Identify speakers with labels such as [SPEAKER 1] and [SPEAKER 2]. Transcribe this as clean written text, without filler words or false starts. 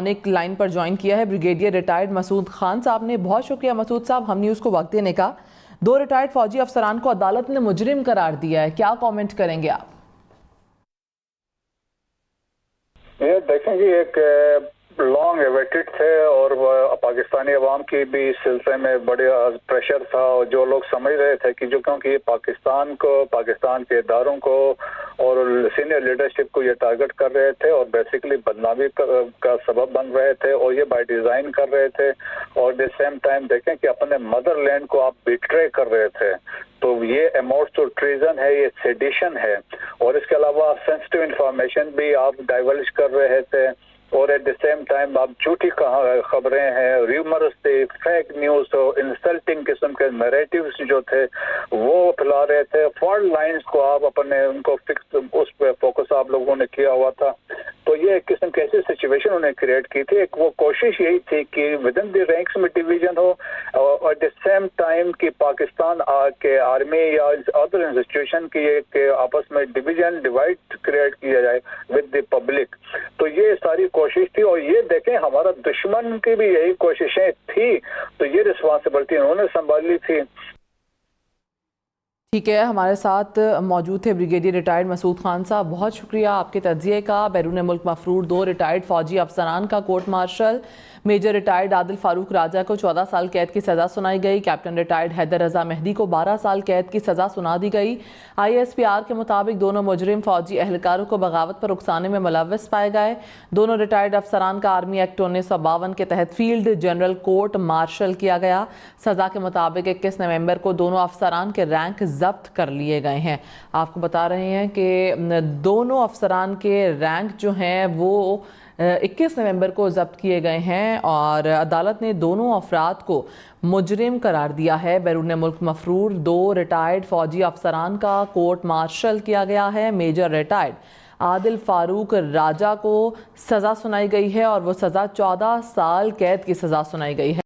[SPEAKER 1] ایک لائن پر جوائن کیا ہے بریگیڈیئر ریٹائرڈ مسعود خان صاحب نے. بہت شکریہ مسعود صاحب ہم نیوز کو وقت دینے کا. 2 ریٹائرڈ فوجی افسران کو عدالت نے مجرم قرار دیا ہے, کیا کامنٹ کریں گے آپ؟
[SPEAKER 2] یہ دیکھیں گے ایک لانگ ایویٹڈ تھے اور پاکستانی عوام کی بھی اس سلسلے میں بڑے پریشر تھا, اور جو لوگ سمجھ رہے تھے کہ جو کیونکہ یہ پاکستان کو, پاکستان کے اداروں کو اور سینئر لیڈرشپ کو یہ ٹارگٹ کر رہے تھے اور بیسیکلی بدنامی کا سبب بن رہے تھے, اور یہ بائی ڈیزائن کر رہے تھے. اور ایٹ سیم ٹائم دیکھیں کہ اپنے مدر لینڈ کو آپ بیٹرے کر رہے تھے, تو یہ اموٹس ٹو ٹریزن ہے, یہ سیڈیشن ہے. اور اس کے علاوہ سینسٹیو انفارمیشن بھی آپ ڈائیورج کر رہے تھے, اور ایٹ دی سیم ٹائم آپ جھوٹی خبریں ہیں, ریومرز تھے, فیک نیوز, انسلٹنگ قسم کے نیریٹیوز جو تھے وہ پھیلا رہے تھے. فالٹ لائنز کو آپ اپنے ان کو فکس اس پہ فوکس آپ لوگوں نے کیا ہوا تھا. تو یہ ایک قسم کی ایسی سچویشن انہیں کریٹ کی تھی. ایک وہ کوشش یہی تھی کہ ود ان دی رینکس میں ڈویژن ہو, اور ایٹ دی سیم ٹائم کہ پاکستان کے آرمی یا ادر انسٹیٹیوشن کی کہ آپس میں ڈویژن ڈیوائڈ کریٹ کیا جائے ود دی پبلک. تو یہ ساری کوشش تھی, اور یہ دیکھیں ہمارا دشمن کی بھی یہی کوششیں تھی, تو یہ رسپانسبلٹی انہوں نے سنبھالی تھی.
[SPEAKER 1] ٹھیک ہے, ہمارے ساتھ موجود تھے بریگیڈیئر ریٹائرڈ مسعود خان صاحب, بہت شکریہ آپ کے تجزیے کا. بیرون ملک مفرور 2 ریٹائرڈ فوجی افسران کا کورٹ مارشل. میجر ریٹائرڈ عادل فاروق راجہ کو 14 سال قید کی سزا سنائی گئی. کیپٹن ریٹائرڈ حیدر رضا مہدی کو 12 سال قید کی سزا سنا دی گئی. ISPR کے مطابق دونوں مجرم فوجی اہلکاروں کو بغاوت پر اکسانے میں ملوث پائے گئے. دونوں ریٹائرڈ افسران کا آرمی ایکٹ 1952 کے تحت فیلڈ جنرل کورٹ مارشل کیا گیا. سزا کے مطابق 21 نومبر کو دونوں افسران کے رینک ضبط کر لیے گئے ہیں. آپ کو بتا رہے ہیں کہ دونوں افسران کے رینک جو ہیں وہ 21 نومبر کو ضبط کیے گئے ہیں, اور عدالت نے دونوں افراد کو مجرم قرار دیا ہے. بیرون ملک مفرور 2 ریٹائرڈ فوجی افسران کا کورٹ مارشل کیا گیا ہے. میجر ریٹائرڈ عادل فاروق راجہ کو سزا سنائی گئی ہے, اور وہ سزا 14 سال قید کی سزا سنائی گئی ہے.